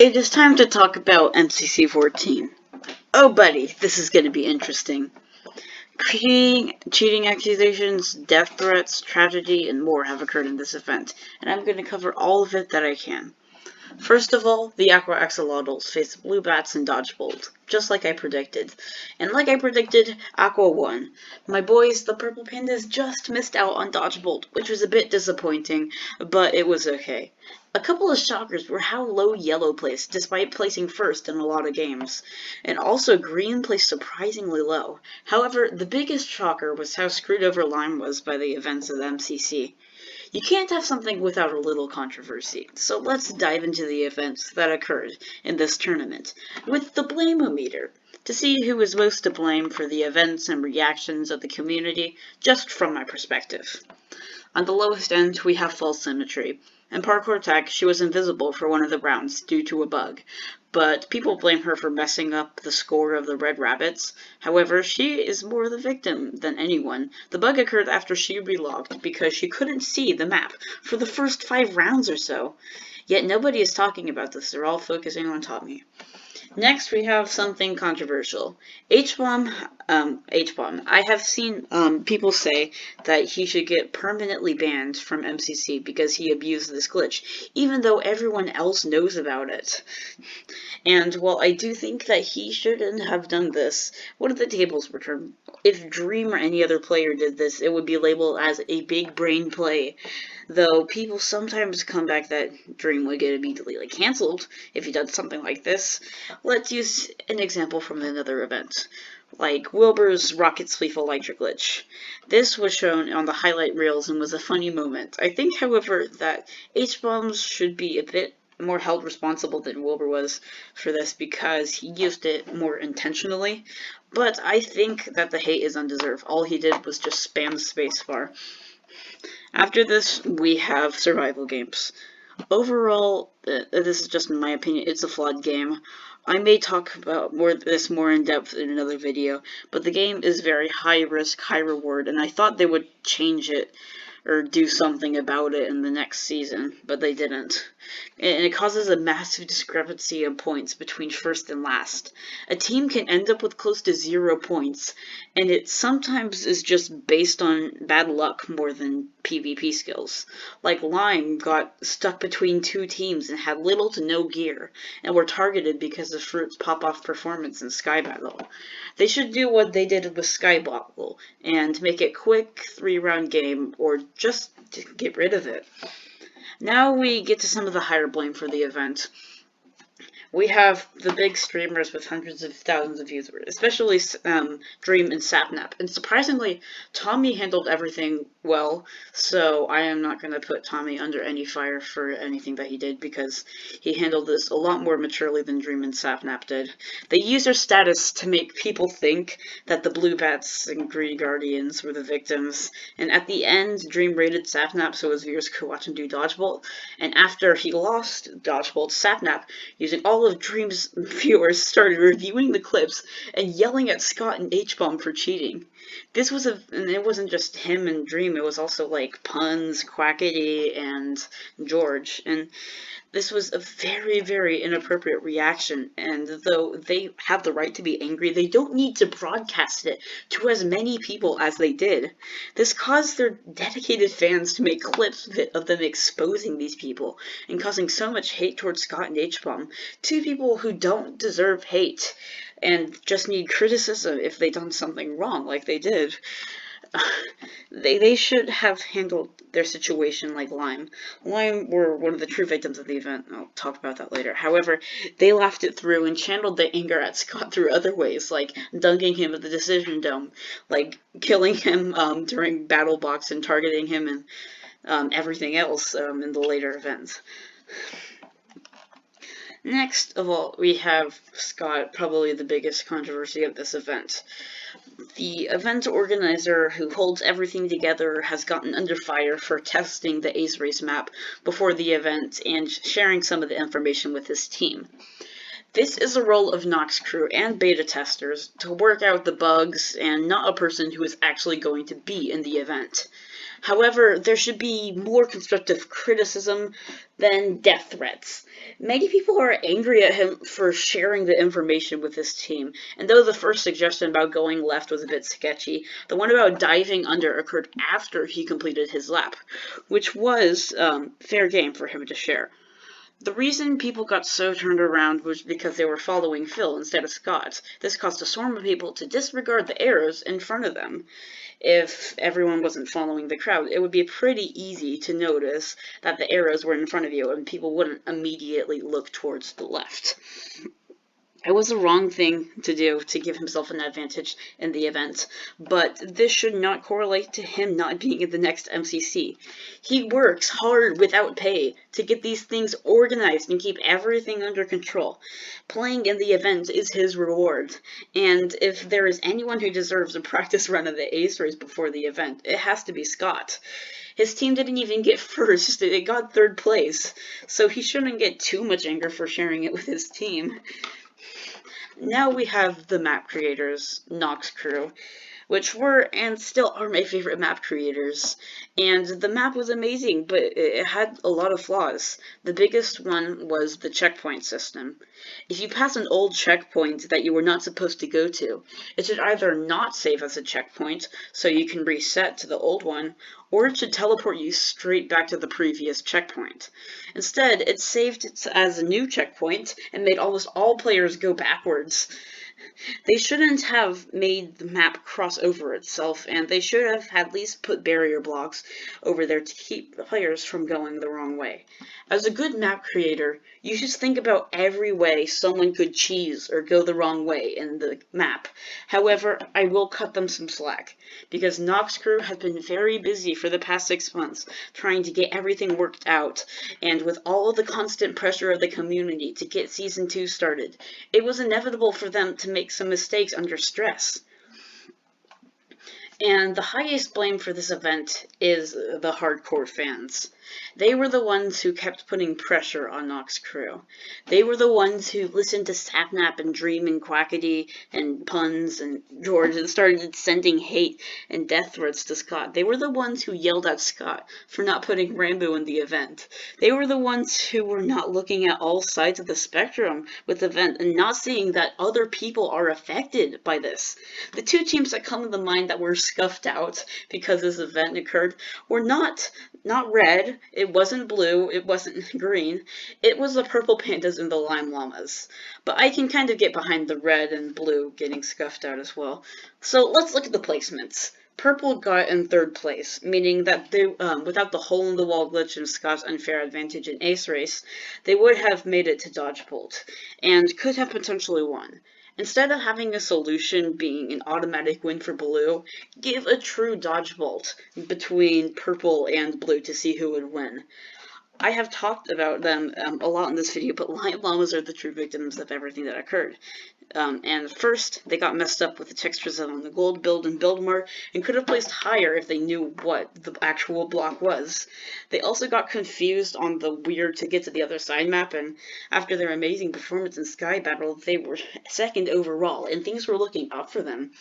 It is time to talk about MCC 14. Oh, buddy, this is going to be interesting. Cheating accusations, death threats, tragedy, and more have occurred in this event, and I'm going to cover all of it that I can. First of all, the aqua axolotls faced blue bats and dodgeballed, just like I predicted. And like I predicted, aqua won. My boys, the purple pandas, just missed out on dodgeballed, which was a bit disappointing, but it was okay. A couple of shockers were how low yellow placed, despite placing first in a lot of games. And also green placed surprisingly low. However, the biggest shocker was how screwed over lime was by the events of the MCC. You can't have something without a little controversy, so let's dive into the events that occurred in this tournament with the blame-o-meter to see who is most to blame for the events and reactions of the community, just from my perspective. On the lowest end, we have false symmetry. In Parkour Tech, she was invisible for one of the rounds due to a bug, but people blame her for messing up the score of the Red Rabbits. However, she is more the victim than anyone. The bug occurred after she relogged because she couldn't see the map for the first 5 rounds or so. Yet nobody is talking about this, they're all focusing on Tommy. Next, we have something controversial. H-bomb, H-bomb. I have seen people say that he should get permanently banned from MCC because he abused this glitch, even though everyone else knows about it. And while I do think that he shouldn't have done this, what if the tables were turned? If Dream or any other player did this, it would be labeled as a big brain play. Though people sometimes come back that Dream would get immediately cancelled if he does something like this. Let's use an example from another event, like Wilbur's Rocket's Lethal Electric Glitch. This was shown on the highlight reels and was a funny moment. I think, however, that H-bombs should be a bit more held responsible than Wilbur was for this because he used it more intentionally, but I think that the hate is undeserved. All he did was just spam spacebar. After this, we have survival games. Overall, this is just in my opinion, it's a flawed game. I may talk about this more in depth in another video, but the game is very high risk, high reward, and I thought they would change it or do something about it in the next season, but they didn't. And it causes a massive discrepancy in points between first and last. A team can end up with close to 0 points, and it sometimes is just based on bad luck more than PvP skills. Like Lime got stuck between 2 teams and had little to no gear, and were targeted because of Fruit's pop-off performance in Sky Battle. They should do what they did with Sky Battle, and make it quick 3-round game, or just get rid of it. Now we get to some of the higher blame for the event. We have the big streamers with hundreds of thousands of viewers, especially Dream and Sapnap. And surprisingly, Tommy handled everything well, so I am not going to put Tommy under any fire for anything that he did because he handled this a lot more maturely than Dream and Sapnap did. They used their status to make people think that the Blue Bats and Green Guardians were the victims, and at the end, Dream raided Sapnap so his viewers could watch him do Dodgeball, and after he lost Dodgeball to Sapnap, using all of Dream's viewers started reviewing the clips and yelling at Scott and H-Bomb for cheating. And it wasn't just him and Dream, it was also like Puns, Quackity, and George, and this was a very, very inappropriate reaction, and though they have the right to be angry, they don't need to broadcast it to as many people as they did. This caused their dedicated fans to make clips of them exposing these people and causing so much hate towards Scott and H-Bomb, 2 people who don't deserve hate and just need criticism if they done something wrong like they did. They should have handled their situation like Lime. Lime were one of the true victims of the event. I'll talk about that later. However, they laughed it through and channeled their anger at Scott through other ways, like dunking him at the Decision Dome, like killing him during Battle Box and targeting him and everything else in the later events. Next of all, we have Scott, probably the biggest controversy of this event. The event organizer who holds everything together has gotten under fire for testing the Ace Race map before the event and sharing some of the information with his team. This is a role of Nox crew and beta testers to work out the bugs and not a person who is actually going to be in the event. However, there should be more constructive criticism than death threats. Many people are angry at him for sharing the information with his team, and though the first suggestion about going left was a bit sketchy, the one about diving under occurred after he completed his lap, which was fair game for him to share. The reason people got so turned around was because they were following Phil instead of Scott. This caused a swarm of people to disregard the arrows in front of them. If everyone wasn't following the crowd, it would be pretty easy to notice that the arrows were in front of you and people wouldn't immediately look towards the left. It was the wrong thing to do to give himself an advantage in the event, but this should not correlate to him not being in the next MCC. He works hard without pay to get these things organized and keep everything under control. Playing in the event is his reward, and if there is anyone who deserves a practice run of the ace race before the event, it has to be Scott. His team didn't even get first, it got third place, so he shouldn't get too much anger for sharing it with his team. Now we have the map creators, Nox Crew, which were and still are my favorite map creators. And the map was amazing, but it had a lot of flaws. The biggest one was the checkpoint system. If you pass an old checkpoint that you were not supposed to go to, it should either not save as a checkpoint, so you can reset to the old one, or it should teleport you straight back to the previous checkpoint. Instead, it saved it as a new checkpoint and made almost all players go backwards. They shouldn't have made the map cross over itself, and they should have at least put barrier blocks over there to keep the players from going the wrong way. As a good map creator, you should think about every way someone could cheese or go the wrong way in the map. However, I will cut them some slack, because Nox Crew has been very busy for the past 6 months trying to get everything worked out, and with all of the constant pressure of the community to get Season 2 started, it was inevitable for them to make some mistakes under stress. And the highest blame for this event is the hardcore fans. They were the ones who kept putting pressure on Nox Crew. They were the ones who listened to Sapnap and Dream and Quackity and Puns and George and started sending hate and death threats to Scott. They were the ones who yelled at Scott for not putting Rambo in the event. They were the ones who were not looking at all sides of the spectrum with the event and not seeing that other people are affected by this. The two teams that come to the mind that were scuffed out because this event occurred were not red, it wasn't blue, it wasn't green, it was the Purple Pandas and the Lime Llamas. But I can kind of get behind the red and blue getting scuffed out as well. So let's look at the placements. Purple got in third place, meaning that they, without the hole-in-the-wall glitch and Scott's unfair advantage in Ace Race, they would have made it to Dodge Bolt, and could have potentially won. Instead of having a solution being an automatic win for blue, give a true dodge bolt between purple and blue to see who would win. I have talked about them a lot in this video, but Lion Llamas are the true victims of everything that occurred. And first, they got messed up with the textures on the gold build and build more, and could have placed higher if they knew what the actual block was. They also got confused on the weird to get to the other side map, and after their amazing performance in Sky Battle, they were second overall, and things were looking up for them.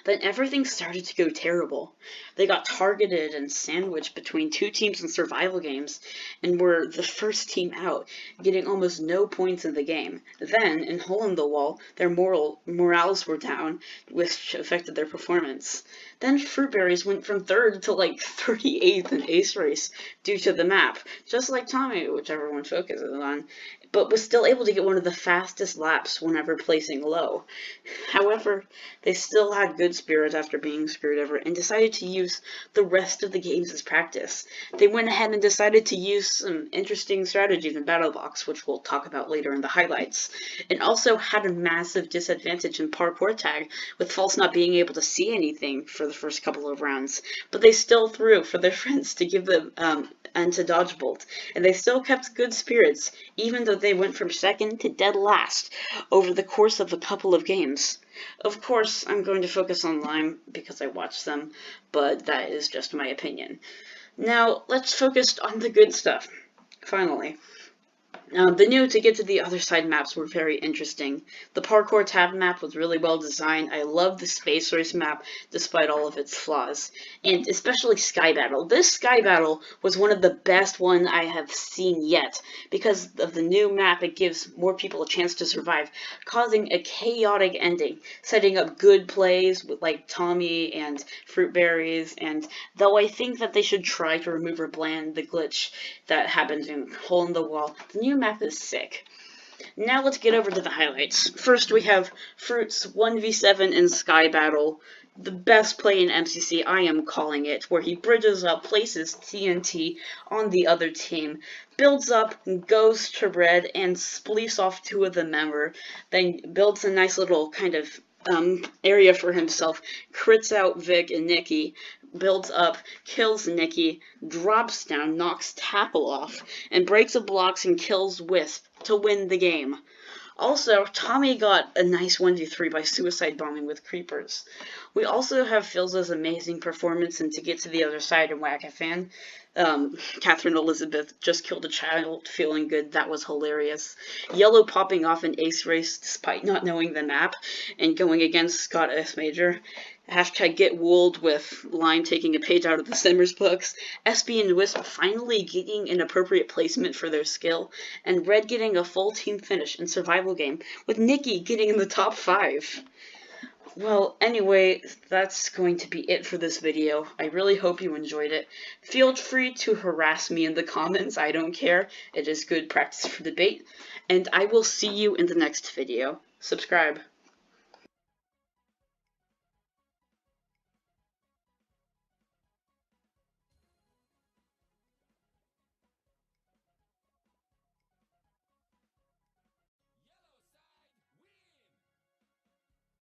Then everything started to go terrible. They got targeted and sandwiched between two teams in survival games, and were the first team out, getting almost no points in the game. Then, in Hole in the Wall, their morals were down, which affected their performance. Then Fruitberries went from 3rd to like 38th in Ace Race due to the map, just like Tommy, which everyone focuses on, but was still able to get one of the fastest laps whenever placing low. However, they still had good spirit after being screwed over and decided to use the rest of the games as practice. They went ahead and decided to use some interesting strategies in Battle Box, which we'll talk about later in the highlights, and also had a massive disadvantage in parkour tag, with False not being able to see anything for the first couple of rounds, but they still threw for their friends to give them and to Dodge Bolt, and they still kept good spirits, even though they went from second to dead last over the course of a couple of games. Of course, I'm going to focus on Lime because I watched them, but that is just my opinion. Now, let's focus on the good stuff. Finally, The new To Get to the Other Side maps were very interesting. The parkour tab map was really well designed. I love the space race map despite all of its flaws. And especially Sky Battle. This Sky Battle was one of the best one I have seen yet. Because of the new map, it gives more people a chance to survive, causing a chaotic ending, setting up good plays with like Tommy and Fruit Berries. And though I think that they should try to remove or ban the glitch that happens in Hole in the Wall, the new map is sick. Now let's get over to the highlights. First we have Fruit's 1v7 in Sky Battle. The best play in MCC, I am calling it, where he bridges up, places TNT on the other team, builds up, goes to red, and spleefs off two of the member, then builds a nice little kind of area for himself, crits out Vic and Nikki, builds up, kills Nikki, drops down, knocks Tapple off, and breaks the blocks and kills Wisp to win the game. Also, Tommy got a nice 1v3 by suicide bombing with creepers. We also have Phil's amazing performance in To Get to the Other Side in Whack-A-Fan. Catherine Elizabeth just killed a child, feeling good. That was hilarious. Yellow popping off an ace race despite not knowing the map and going against Scott S. Major. Hashtag get wooled with Line taking a page out of the Simmers books. SB and Wisp finally getting an appropriate placement for their skill. And Red getting a full team finish in survival game with Nikki getting in the top 5. Well, anyway, that's going to be it for this video. I really hope you enjoyed it. Feel free to harass me in the comments. I don't care. It is good practice for debate. And I will see you in the next video. Subscribe.